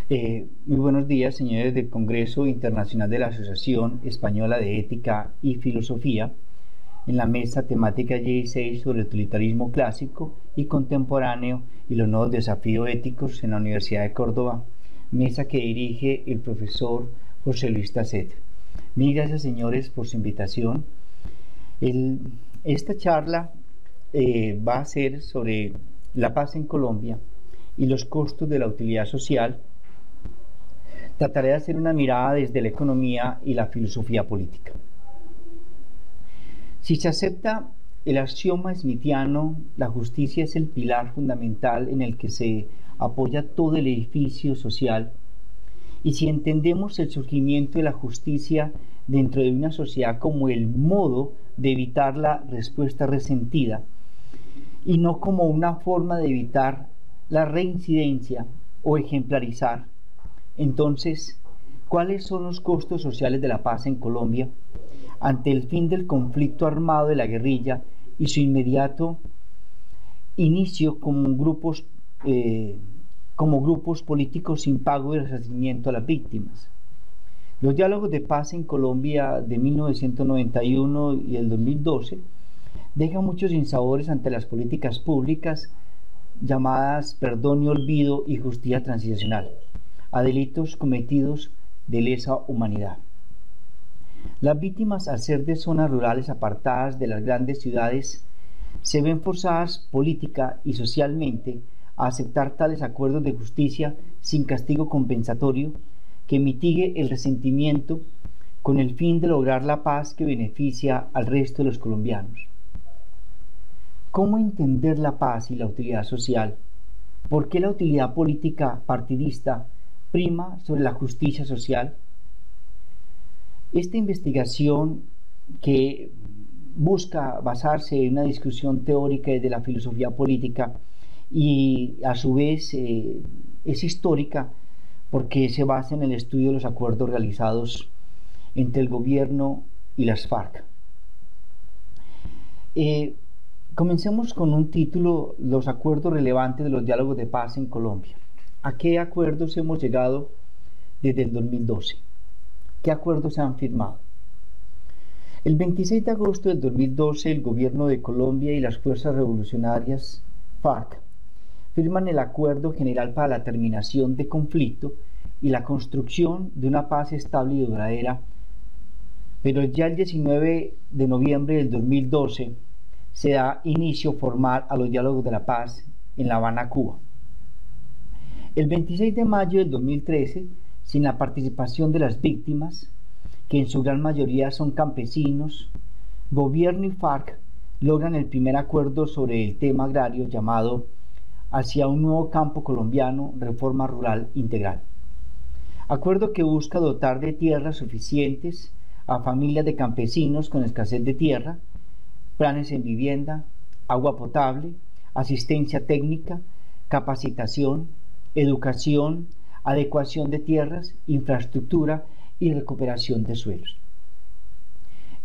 Muy buenos días, señores del Congreso Internacional de la Asociación Española de Ética y Filosofía, en la mesa temática 16 sobre el utilitarismo clásico y contemporáneo y los nuevos desafíos éticos en la Universidad de Córdoba, mesa que dirige el profesor José Luis Tacet. Mil gracias, señores, por su invitación. Esta charla va a ser sobre la paz en Colombia y los costos de la utilidad social. Trataré de hacer una mirada desde la economía y la filosofía política. Si se acepta el axioma smithiano, la justicia es el pilar fundamental en el que se apoya todo el edificio social, y si entendemos el surgimiento de la justicia dentro de una sociedad como el modo de evitar la respuesta resentida, y no como una forma de evitar la reincidencia o ejemplarizar, entonces, ¿cuáles son los costos sociales de la paz en Colombia ante el fin del conflicto armado de la guerrilla y su inmediato inicio como grupos políticos sin pago y resarcimiento a las víctimas? Los diálogos de paz en Colombia de 1991 y el 2012 dejan muchos sinsabores ante las políticas públicas llamadas perdón y olvido y justicia transicional a delitos cometidos de lesa humanidad. Las víctimas, al ser de zonas rurales apartadas de las grandes ciudades, se ven forzadas política y socialmente a aceptar tales acuerdos de justicia sin castigo compensatorio que mitigue el resentimiento con el fin de lograr la paz que beneficia al resto de los colombianos. ¿Cómo entender la paz y la utilidad social? ¿Por qué la utilidad política partidista prima sobre la justicia social? Esta investigación, que busca basarse en una discusión teórica desde la filosofía política y a su vez es histórica porque se basa en el estudio de los acuerdos realizados entre el gobierno y las FARC. Comencemos con un título: los acuerdos relevantes de los diálogos de paz en Colombia. ¿A qué acuerdos hemos llegado desde el 2012? ¿Qué acuerdos se han firmado? El 26 de agosto del 2012, el gobierno de Colombia y las fuerzas revolucionarias FARC firman el Acuerdo General para la Terminación de Conflicto y la construcción de una paz estable y duradera, pero ya el 19 de noviembre del 2012 se da inicio formal a los diálogos de la paz en La Habana, Cuba. El 26 de mayo del 2013, sin la participación de las víctimas, que en su gran mayoría son campesinos, gobierno y FARC logran el primer acuerdo sobre el tema agrario llamado Hacia un nuevo campo colombiano, reforma rural integral. Acuerdo que busca dotar de tierras suficientes a familias de campesinos con escasez de tierra, planes en vivienda, agua potable, asistencia técnica, capacitación, educación, adecuación de tierras, infraestructura y recuperación de suelos.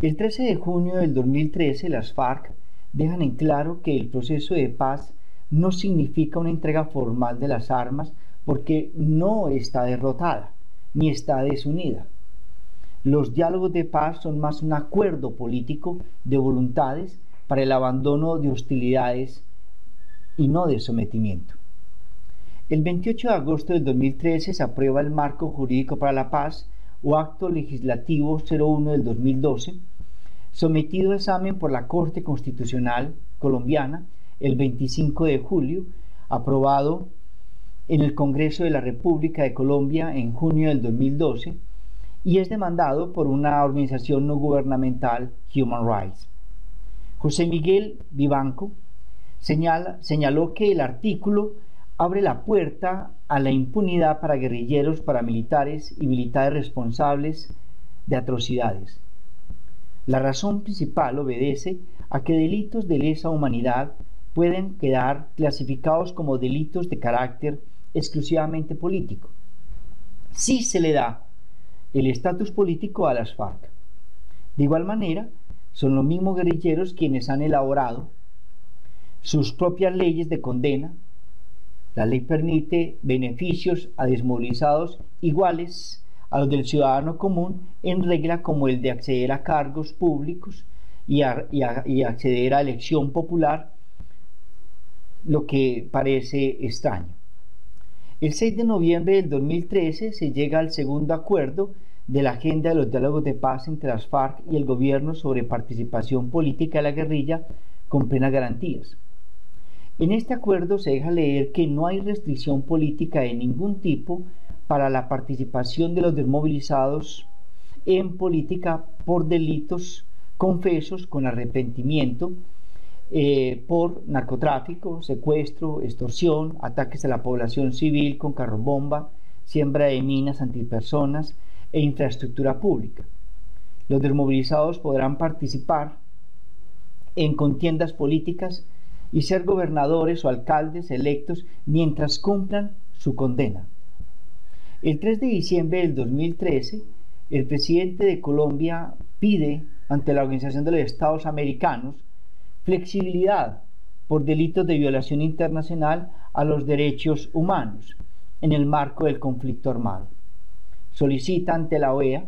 El 13 de junio del 2013, las FARC dejan en claro que el proceso de paz no significa una entrega formal de las armas porque no está derrotada ni está desunida. Los diálogos de paz son más un acuerdo político de voluntades para el abandono de hostilidades y no de sometimiento. El 28 de agosto del 2013 se aprueba el Marco Jurídico para la Paz, o Acto Legislativo 01 del 2012, sometido a examen por la Corte Constitucional colombiana el 25 de julio, aprobado en el Congreso de la República de Colombia en junio del 2012, y es demandado por una organización no gubernamental, Human Rights. José Miguel Vivanco señaló que el artículo abre la puerta a la impunidad para guerrilleros, paramilitares y militares responsables de atrocidades. La razón principal obedece a que delitos de lesa humanidad pueden quedar clasificados como delitos de carácter exclusivamente político, si se le da el estatus político a las FARC. De igual manera, son los mismos guerrilleros quienes han elaborado sus propias leyes de condena La ley permite beneficios a desmovilizados iguales a los del ciudadano común, en regla como el de acceder a cargos públicos y acceder a elección popular, lo que parece extraño. El 6 de noviembre del 2013 se llega al segundo acuerdo de la agenda de los diálogos de paz entre las FARC y el gobierno sobre participación política de la guerrilla con plenas garantías. En este acuerdo se deja leer que no hay restricción política de ningún tipo para la participación de los desmovilizados en política por delitos confesos con arrepentimiento, por narcotráfico, secuestro, extorsión, ataques a la población civil con carro-bomba, siembra de minas antipersonas e infraestructura pública. Los desmovilizados podrán participar en contiendas políticas y ser gobernadores o alcaldes electos mientras cumplan su condena. El 3 de diciembre del 2013, el presidente de Colombia pide ante la Organización de los Estados Americanos flexibilidad por delitos de violación internacional a los derechos humanos en el marco del conflicto armado. Solicita ante la OEA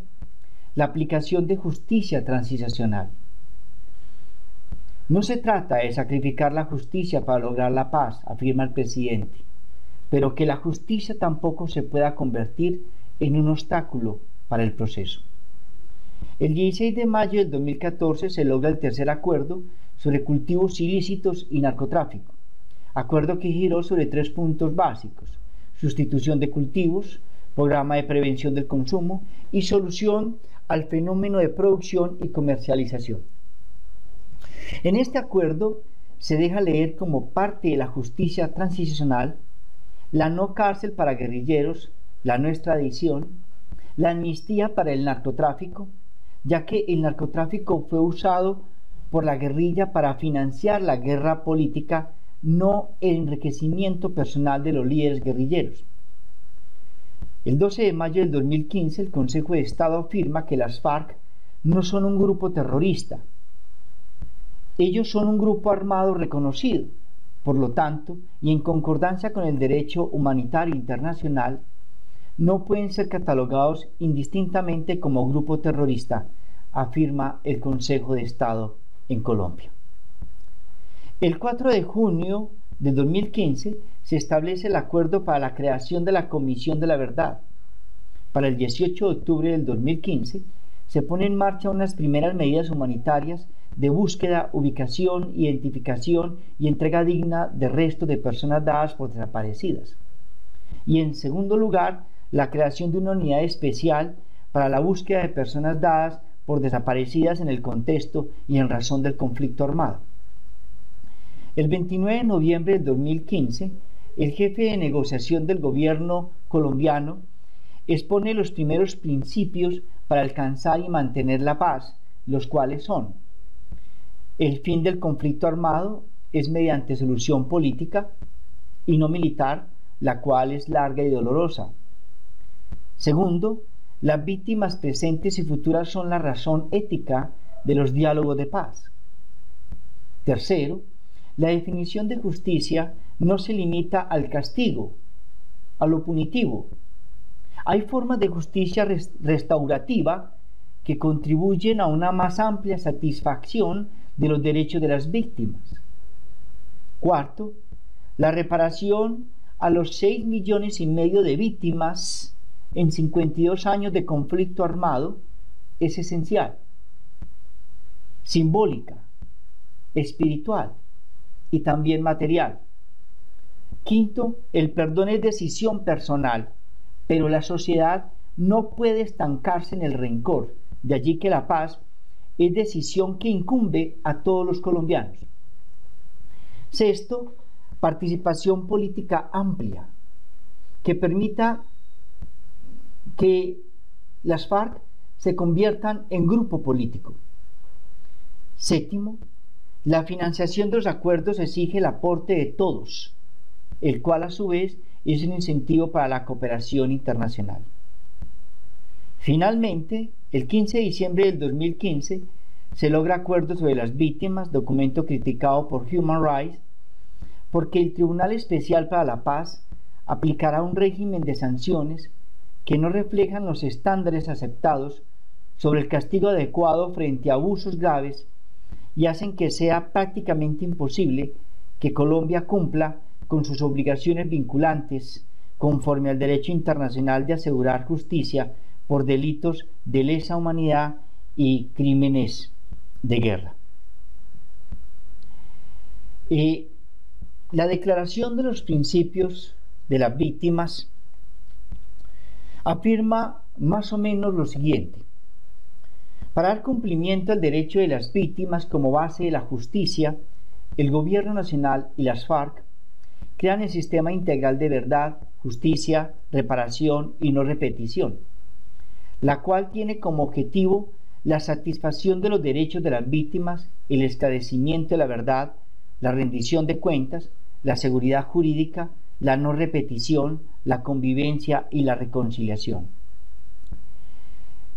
la aplicación de justicia transicional. No se trata de sacrificar la justicia para lograr la paz, afirma el presidente, pero que la justicia tampoco se pueda convertir en un obstáculo para el proceso. El 16 de mayo del 2014 se logra el tercer acuerdo sobre cultivos ilícitos y narcotráfico, acuerdo que giró sobre 3 puntos básicos: sustitución de cultivos, programa de prevención del consumo y solución al fenómeno de producción y comercialización. En este acuerdo se deja leer como parte de la justicia transicional la no cárcel para guerrilleros, la no extradición, la amnistía para el narcotráfico, ya que el narcotráfico fue usado por la guerrilla para financiar la guerra política, no el enriquecimiento personal de los líderes guerrilleros. El 12 de mayo del 2015, el Consejo de Estado afirma que las FARC no son un grupo terrorista. Ellos son un grupo armado reconocido. Por lo tanto, y en concordancia con el derecho humanitario internacional, no pueden ser catalogados indistintamente como grupo terrorista, afirma el Consejo de Estado en Colombia. El 4 de junio del 2015 se establece el acuerdo para la creación de la Comisión de la Verdad. Para el 18 de octubre del 2015 se ponen en marcha unas primeras medidas humanitarias de búsqueda, ubicación, identificación y entrega digna de restos de personas dadas por desaparecidas. Y en segundo lugar, la creación de una unidad especial para la búsqueda de personas dadas por desaparecidas en el contexto y en razón del conflicto armado. El 29 de noviembre del 2015, el jefe de negociación del gobierno colombiano expone los primeros principios para alcanzar y mantener la paz, los cuales son: el fin del conflicto armado es mediante solución política y no militar, la cual es larga y dolorosa. Segundo, las víctimas presentes y futuras son la razón ética de los diálogos de paz. Tercero, la definición de justicia no se limita al castigo, a lo punitivo. Hay formas de justicia restaurativa que contribuyen a una más amplia satisfacción de los derechos de las víctimas. Cuarto, la reparación a los 6,5 millones de víctimas en 52 años de conflicto armado es esencial, simbólica, espiritual y también material. Quinto, el perdón es decisión personal, pero la sociedad no puede estancarse en el rencor, de allí que la paz es decisión que incumbe a todos los colombianos. Sexto, participación política amplia, que permita que las FARC se conviertan en grupo político. Séptimo, la financiación de los acuerdos exige el aporte de todos, el cual a su vez es un incentivo para la cooperación internacional. Finalmente, el 15 de diciembre del 2015 se logra acuerdo sobre las víctimas, documento criticado por Human Rights porque el Tribunal Especial para la Paz aplicará un régimen de sanciones que no reflejan los estándares aceptados sobre el castigo adecuado frente a abusos graves y hacen que sea prácticamente imposible que Colombia cumpla con sus obligaciones vinculantes conforme al derecho internacional de asegurar justicia por delitos de lesa humanidad y crímenes de guerra. La Declaración de los Principios de las Víctimas afirma más o menos lo siguiente: para dar cumplimiento al derecho de las víctimas como base de la justicia, el Gobierno Nacional y las FARC crean el Sistema Integral de Verdad, Justicia, Reparación y No Repetición, la cual tiene como objetivo la satisfacción de los derechos de las víctimas, el esclarecimiento de la verdad, la rendición de cuentas, la seguridad jurídica, la no repetición, la convivencia y la reconciliación.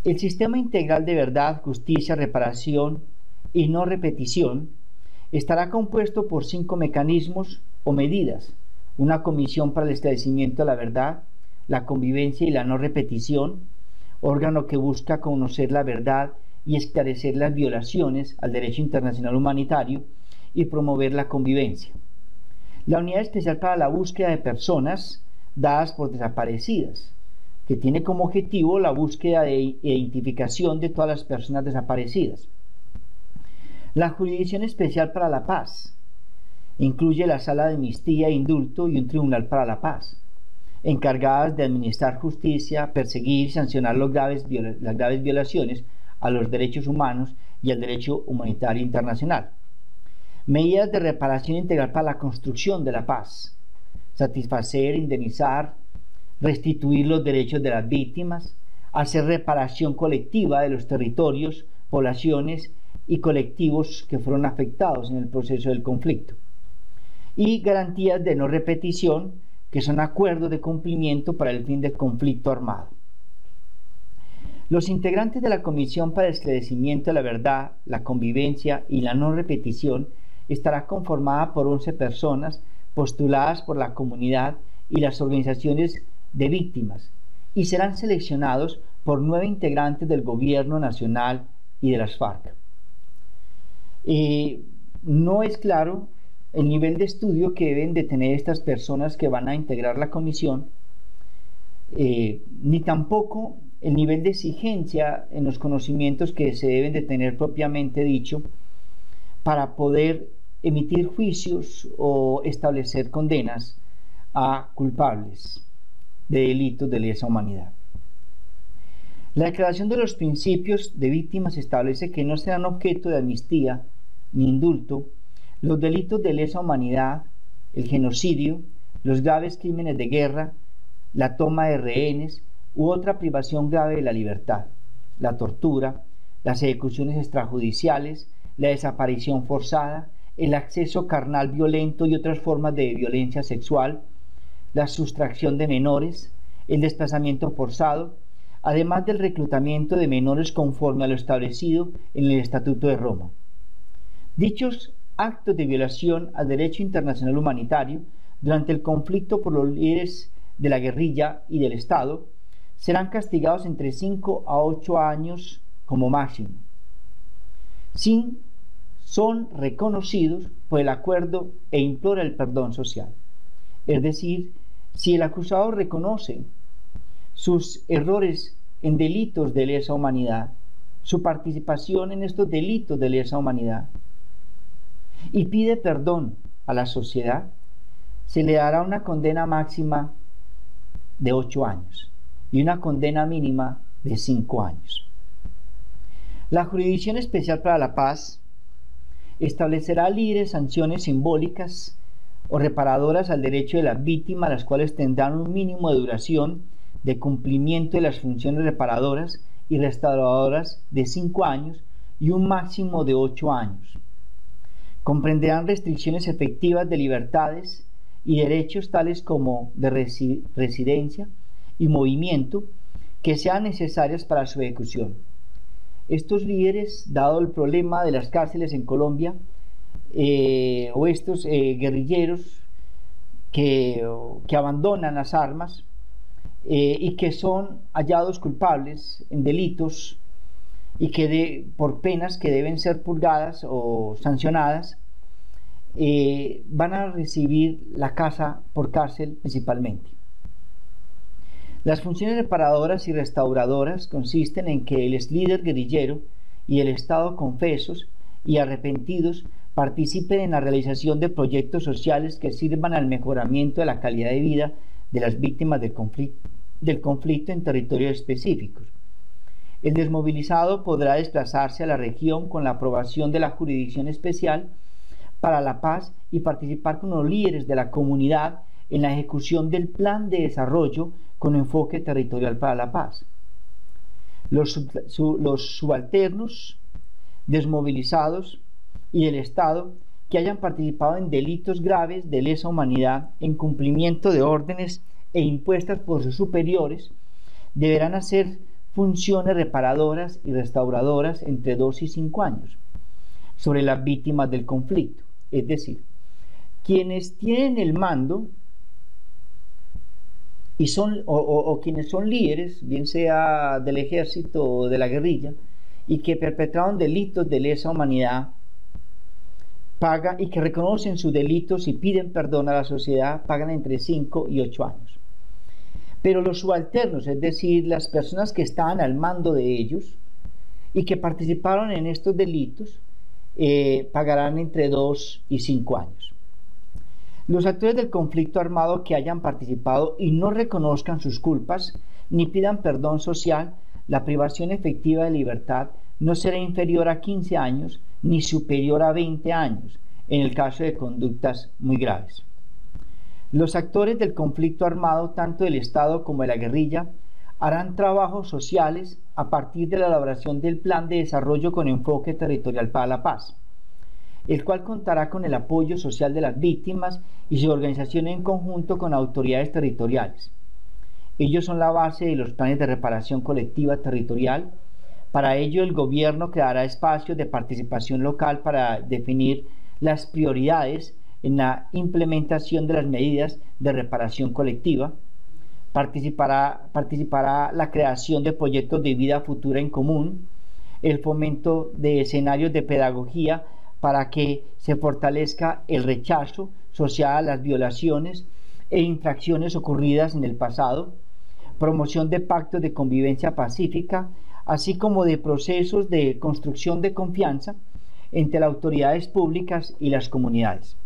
El Sistema Integral de Verdad, Justicia, Reparación y No Repetición estará compuesto por 5 mecanismos o medidas: una comisión para el esclarecimiento de la verdad, la convivencia y la no repetición, órgano que busca conocer la verdad y esclarecer las violaciones al derecho internacional humanitario y promover la convivencia; la Unidad Especial para la Búsqueda de Personas dadas por desaparecidas, que tiene como objetivo la búsqueda de identificación de todas las personas desaparecidas; la Jurisdicción Especial para la Paz incluye la Sala de Amnistía e Indulto y un Tribunal para la Paz, encargadas de administrar justicia, perseguir y sancionar las graves violaciones a los derechos humanos y al derecho humanitario internacional; medidas de reparación integral para la construcción de la paz, satisfacer, indemnizar, restituir los derechos de las víctimas, hacer reparación colectiva de los territorios, poblaciones y colectivos que fueron afectados en el proceso del conflicto; y garantías de no repetición, que son acuerdos de cumplimiento para el fin del conflicto armado. Los integrantes de la Comisión para el Esclarecimiento de la Verdad, la Convivencia y la No Repetición estará conformada por 11 personas postuladas por la comunidad y las organizaciones de víctimas, y serán seleccionados por 9 integrantes del Gobierno Nacional y de las FARC. No es claro el nivel de estudio que deben de tener estas personas que van a integrar la comisión, ni tampoco el nivel de exigencia en los conocimientos que se deben de tener propiamente dicho para poder emitir juicios o establecer condenas a culpables de delitos de lesa humanidad. La Declaración de los Principios de Víctimas establece que no serán objeto de amnistía ni indulto los delitos de lesa humanidad, el genocidio, los graves crímenes de guerra, la toma de rehenes u otra privación grave de la libertad, la tortura, las ejecuciones extrajudiciales, la desaparición forzada, el acceso carnal violento y otras formas de violencia sexual, la sustracción de menores, el desplazamiento forzado, además del reclutamiento de menores conforme a lo establecido en el Estatuto de Roma. Dichos actos de violación al derecho internacional humanitario durante el conflicto por los líderes de la guerrilla y del Estado serán castigados entre 5 a 8 años como máximo, son reconocidos por el acuerdo e implora el perdón social. Es decir, si el acusado reconoce sus errores en delitos de lesa humanidad, su participación en estos delitos de lesa humanidad, y pide perdón a la sociedad, se le dará una condena máxima de 8 años y una condena mínima de 5 años. La Jurisdicción Especial para la Paz establecerá libres sanciones simbólicas o reparadoras al derecho de las víctimas, las cuales tendrán un mínimo de duración de cumplimiento de las funciones reparadoras y restauradoras de 5 años y un máximo de 8 años. Comprenderán restricciones efectivas de libertades y derechos tales como de residencia y movimiento que sean necesarias para su ejecución. Estos líderes, dado el problema de las cárceles en Colombia, o estos guerrilleros que abandonan las armas y que son hallados culpables en delitos y que por penas que deben ser purgadas o sancionadas, van a recibir la casa por cárcel principalmente. Las funciones reparadoras y restauradoras consisten en que el líder guerrillero y el Estado confesos y arrepentidos participen en la realización de proyectos sociales que sirvan al mejoramiento de la calidad de vida de las víctimas del conflicto en territorios específicos. El desmovilizado podrá desplazarse a la región con la aprobación de la Jurisdicción Especial para la Paz y participar con los líderes de la comunidad en la ejecución del plan de desarrollo con enfoque territorial para la paz. Los subalternos desmovilizados y del Estado que hayan participado en delitos graves de lesa humanidad en cumplimiento de órdenes e impuestas por sus superiores deberán hacer funciones reparadoras y restauradoras entre 2 y 5 años sobre las víctimas del conflicto, es decir, quienes tienen el mando y son quienes son líderes, bien sea del ejército o de la guerrilla, y que perpetraron delitos de lesa humanidad, pagan y que reconocen sus delitos y piden perdón a la sociedad, pagan entre 5 y 8 años. Pero los subalternos, es decir, las personas que estaban al mando de ellos y que participaron en estos delitos, pagarán entre 2 y 5 años. Los actores del conflicto armado que hayan participado y no reconozcan sus culpas ni pidan perdón social, la privación efectiva de libertad no será inferior a 15 años ni superior a 20 años en el caso de conductas muy graves. Los actores del conflicto armado, tanto del Estado como de la guerrilla, harán trabajos sociales a partir de la elaboración del plan de desarrollo con enfoque territorial para la paz, el cual contará con el apoyo social de las víctimas y su organización en conjunto con autoridades territoriales. Ellos son la base de los planes de reparación colectiva territorial. Para ello, el gobierno creará espacios de participación local para definir las prioridades en la implementación de las medidas de reparación colectiva. Participará la creación de proyectos de vida futura en común, el fomento de escenarios de pedagogía para que se fortalezca el rechazo social a las violaciones e infracciones ocurridas en el pasado, promoción de pactos de convivencia pacífica, así como de procesos de construcción de confianza entre las autoridades públicas y las comunidades.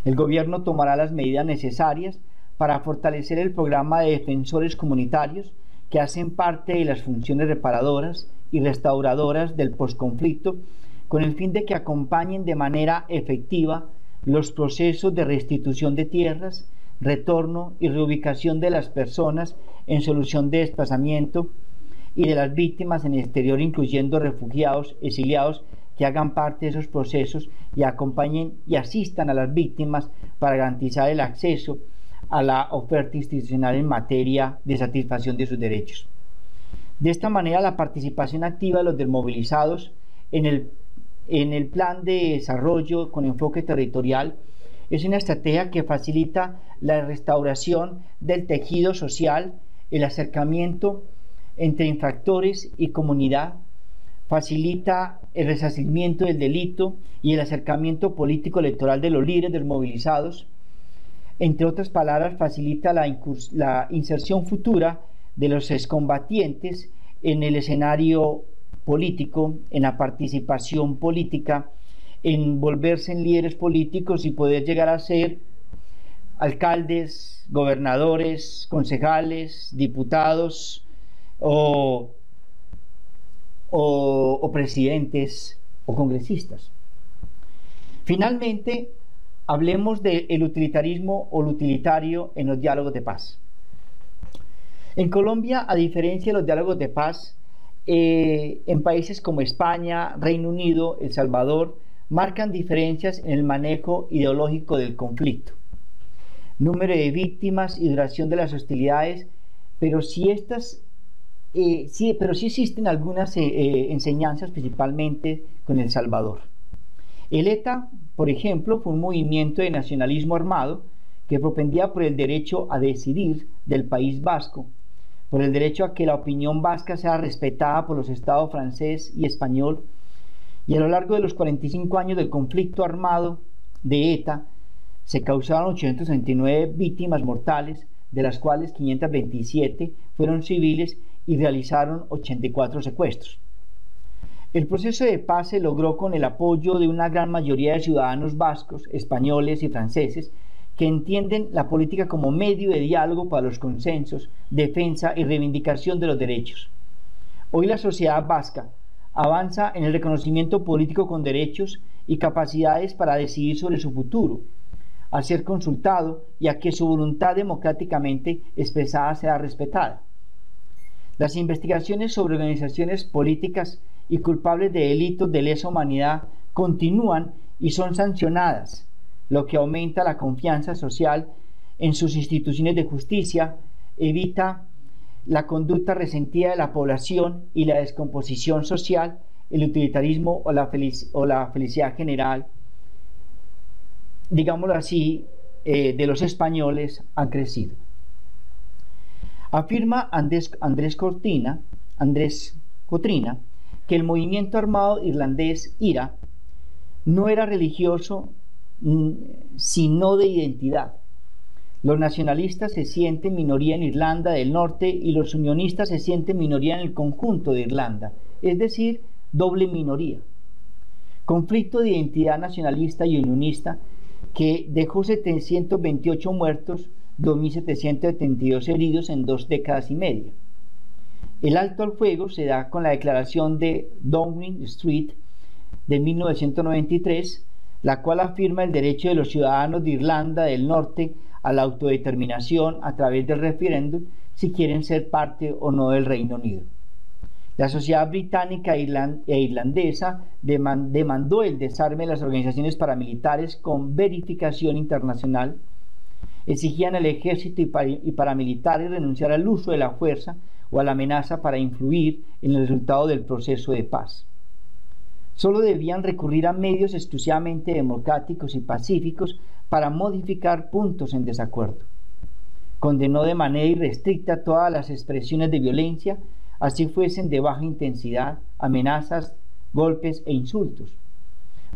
El gobierno tomará las medidas necesarias para fortalecer el programa de defensores comunitarios que hacen parte de las funciones reparadoras y restauradoras del posconflicto, con el fin de que acompañen de manera efectiva los procesos de restitución de tierras, retorno y reubicación de las personas en solución de desplazamiento y de las víctimas en el exterior, incluyendo refugiados, exiliados, que hagan parte de esos procesos y acompañen y asistan a las víctimas para garantizar el acceso a la oferta institucional en materia de satisfacción de sus derechos. De esta manera, la participación activa de los desmovilizados en el plan de desarrollo con enfoque territorial es una estrategia que facilita la restauración del tejido social, el acercamiento entre infractores y comunidad, facilita el resarcimiento del delito y el acercamiento político electoral de los líderes desmovilizados. Entre otras palabras, facilita la inserción futura de los excombatientes en el escenario político, en la participación política, en volverse en líderes políticos y poder llegar a ser alcaldes, gobernadores, concejales, diputados o presidentes o congresistas. Finalmente, hablemos del utilitarismo o lo utilitario en los diálogos de paz. En Colombia, a diferencia de los diálogos de paz, en países como España, Reino Unido, El Salvador, marcan diferencias en el manejo ideológico del conflicto, número de víctimas y duración de las hostilidades, pero sí existen algunas enseñanzas, principalmente con El Salvador. El ETA, por ejemplo, fue un movimiento de nacionalismo armado que propendía por el derecho a decidir del País Vasco, por el derecho a que la opinión vasca sea respetada por los estados francés y español, y a lo largo de los 45 años del conflicto armado de ETA se causaron 839 víctimas mortales, de las cuales 527 fueron civiles y realizaron 84 secuestros. El proceso de paz se logró con el apoyo de una gran mayoría de ciudadanos vascos, españoles y franceses que entienden la política como medio de diálogo para los consensos, defensa y reivindicación de los derechos. Hoy la sociedad vasca avanza en el reconocimiento político con derechos y capacidades para decidir sobre su futuro, a ser consultado y a que su voluntad democráticamente expresada sea respetada. Las investigaciones sobre organizaciones políticas y culpables de delitos de lesa humanidad continúan y son sancionadas, lo que aumenta la confianza social en sus instituciones de justicia, evita la conducta resentida de la población y la descomposición social, el utilitarismo o la felicidad general, digámoslo así, de los españoles han crecido. Afirma Andrés Cotrina que el movimiento armado irlandés IRA no era religioso sino de identidad. Los nacionalistas se sienten minoría en Irlanda del Norte y los unionistas se sienten minoría en el conjunto de Irlanda, es decir, doble minoría. Conflicto de identidad nacionalista y unionista que dejó 728 muertos, 2.772 heridos en 2 décadas y media. El alto al fuego se da con la declaración de Downing Street de 1993, la cual afirma el derecho de los ciudadanos de Irlanda del Norte a la autodeterminación a través del referéndum si quieren ser parte o no del Reino Unido. La sociedad británica e irlandesa demandó el desarme de las organizaciones paramilitares con verificación internacional, exigían al ejército y paramilitares renunciar al uso de la fuerza o a la amenaza para influir en el resultado del proceso de paz. Solo debían recurrir a medios exclusivamente democráticos y pacíficos para modificar puntos en desacuerdo. Condenó de manera irrestricta todas las expresiones de violencia, así fuesen de baja intensidad, amenazas, golpes e insultos.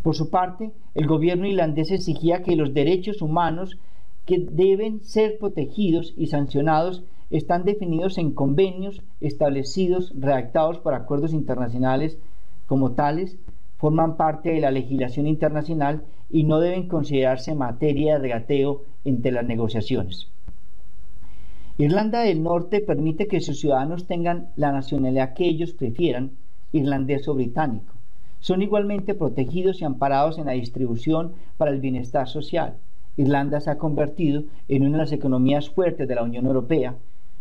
Por su parte, el gobierno irlandés exigía que los derechos humanos que deben ser protegidos y sancionados están definidos en convenios establecidos, redactados por acuerdos internacionales como tales, forman parte de la legislación internacional y no deben considerarse materia de regateo entre las negociaciones. Irlanda del Norte permite que sus ciudadanos tengan la nacionalidad que ellos prefieran, irlandés o británico. Son igualmente protegidos y amparados en la distribución para el bienestar social. Irlanda se ha convertido en una de las economías fuertes de la Unión Europea.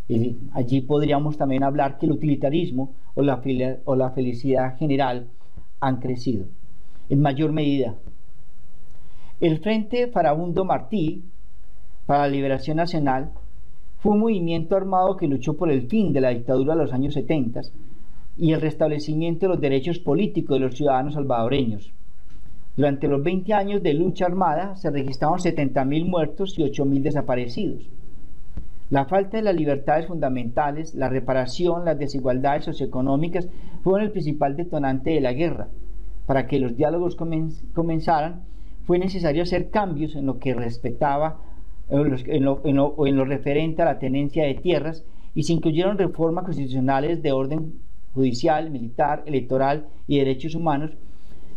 Y allí podríamos también hablar que el utilitarismo o la felicidad general han crecido en mayor medida. El Frente Farabundo Martí para la Liberación Nacional fue un movimiento armado que luchó por el fin de la dictadura de los años 70 y el restablecimiento de los derechos políticos de los ciudadanos salvadoreños. Durante los 20 años de lucha armada se registraron 70.000 muertos y 8.000 desaparecidos. La falta de las libertades fundamentales, la reparación, las desigualdades socioeconómicas fueron el principal detonante de la guerra. Para que los diálogos comenzaran, fue necesario hacer cambios en lo que respectaba en lo referente a la tenencia de tierras y se incluyeron reformas constitucionales de orden judicial, militar, electoral y derechos humanos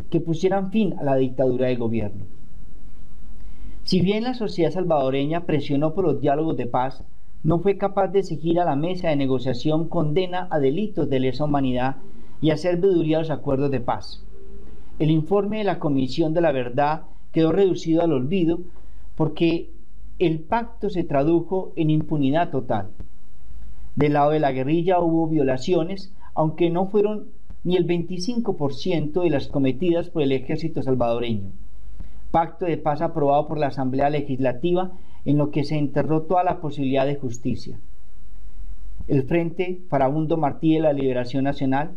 que pusieran fin a la dictadura del gobierno. Si bien la sociedad salvadoreña presionó por los diálogos de paz, no fue capaz de exigir a la mesa de negociación condena a delitos de lesa humanidad y hacer veeduría a los acuerdos de paz. El informe de la Comisión de la Verdad quedó reducido al olvido porque el pacto se tradujo en impunidad total. Del lado de la guerrilla hubo violaciones, aunque no fueron ni el 25% de las cometidas por el ejército salvadoreño. Pacto de paz aprobado por la Asamblea Legislativa en lo que se enterró toda la posibilidad de justicia. El Frente Farabundo Martí de la Liberación Nacional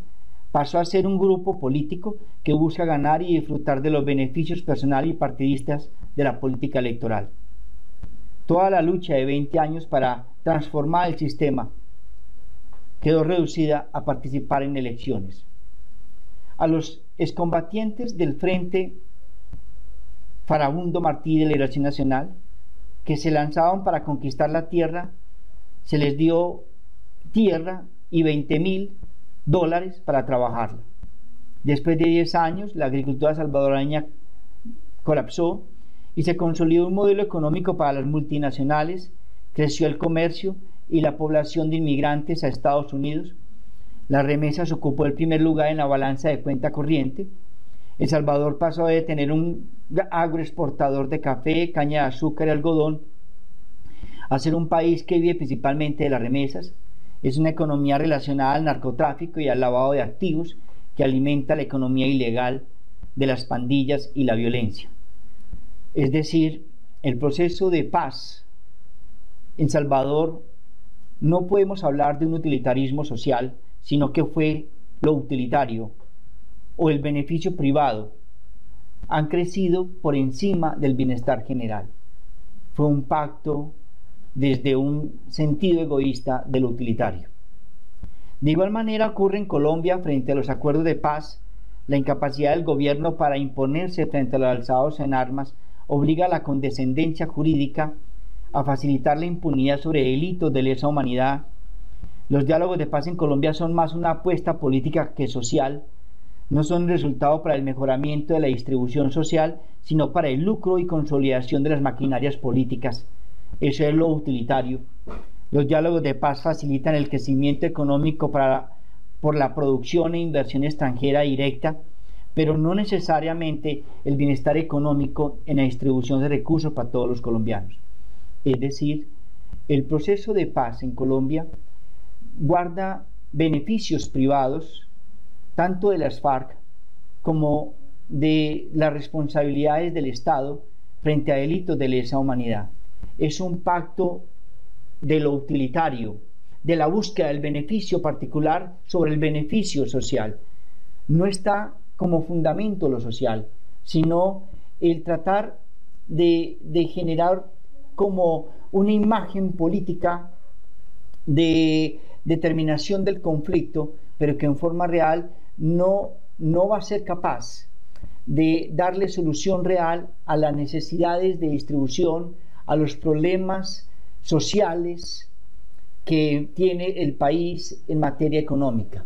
pasó a ser un grupo político que busca ganar y disfrutar de los beneficios personales y partidistas de la política electoral. Toda la lucha de 20 años para transformar el sistema quedó reducida a participar en elecciones. A los excombatientes del Frente Farabundo Martí de Liberación Nacional, que se lanzaban para conquistar la tierra, se les dio tierra y $20.000 para trabajarla. Después de 10 años, la agricultura salvadoreña colapsó y se consolidó un modelo económico para las multinacionales, creció el comercio y la población de inmigrantes a Estados Unidos. Las remesas ocupó el primer lugar en la balanza de cuenta corriente. El Salvador pasó de tener un agroexportador de café, caña de azúcar y algodón a ser un país que vive principalmente de las remesas. Es una economía relacionada al narcotráfico y al lavado de activos que alimenta la economía ilegal de las pandillas y la violencia. Es decir, el proceso de paz en Salvador, no podemos hablar de un utilitarismo social, sino que fue lo utilitario o el beneficio privado han crecido por encima del bienestar general. Fue un pacto desde un sentido egoísta de lo utilitario. De igual manera ocurre en Colombia frente a los acuerdos de paz. La incapacidad del gobierno para imponerse frente a los alzados en armas obliga a la condescendencia jurídica a facilitar la impunidad sobre delitos de lesa humanidad. Los diálogos de paz en Colombia son más una apuesta política que social. No son resultado para el mejoramiento de la distribución social, sino para el lucro y consolidación de las maquinarias políticas. Eso es lo utilitario. Los diálogos de paz facilitan el crecimiento económico por la producción e inversión extranjera directa, pero no necesariamente el bienestar económico en la distribución de recursos para todos los colombianos. Es decir, el proceso de paz en Colombia guarda beneficios privados, tanto de las FARC como de las responsabilidades del Estado frente a delitos de lesa humanidad. Es un pacto de lo utilitario, de la búsqueda del beneficio particular sobre el beneficio social. No está como fundamento lo social, sino el tratar de generar como una imagen política de determinación del conflicto, pero que en forma real no va a ser capaz de darle solución real a las necesidades de distribución, a los problemas sociales que tiene el país en materia económica.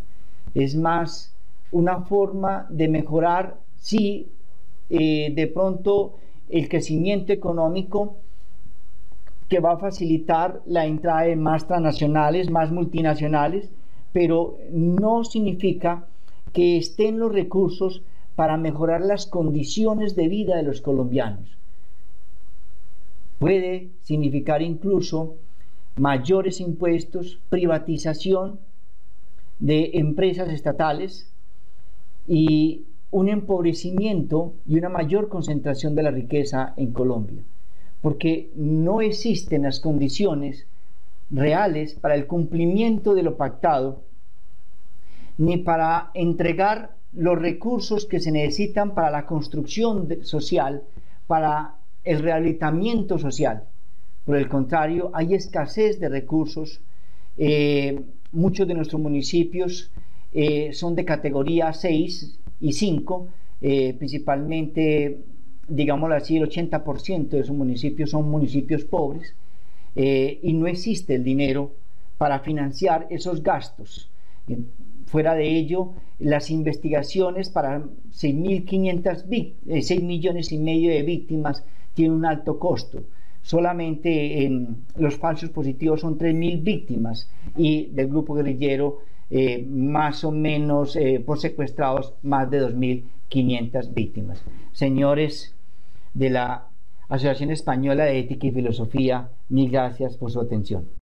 Es más una forma de mejorar, sí, de pronto el crecimiento económico que va a facilitar la entrada de más transnacionales, más multinacionales, pero no significa que estén los recursos para mejorar las condiciones de vida de los colombianos. Puede significar incluso mayores impuestos, privatización de empresas estatales y un empobrecimiento y una mayor concentración de la riqueza en Colombia, porque no existen las condiciones reales para el cumplimiento de lo pactado, ni para entregar los recursos que se necesitan para la construcción social, para el rehabilitamiento social. Por el contrario, hay escasez de recursos. Muchos de nuestros municipios son de categoría 6 y 5, principalmente, digámoslo así, el 80% de esos municipios son municipios pobres, y no existe el dinero para financiar esos gastos. Fuera de ello, las investigaciones para 6 millones y medio de víctimas tienen un alto costo. Solamente en los falsos positivos son 3.000 víctimas y del grupo guerrillero más o menos por secuestrados más de 2.500 víctimas. Señores de la Asociación Española de Ética y Filosofía, mil gracias por su atención.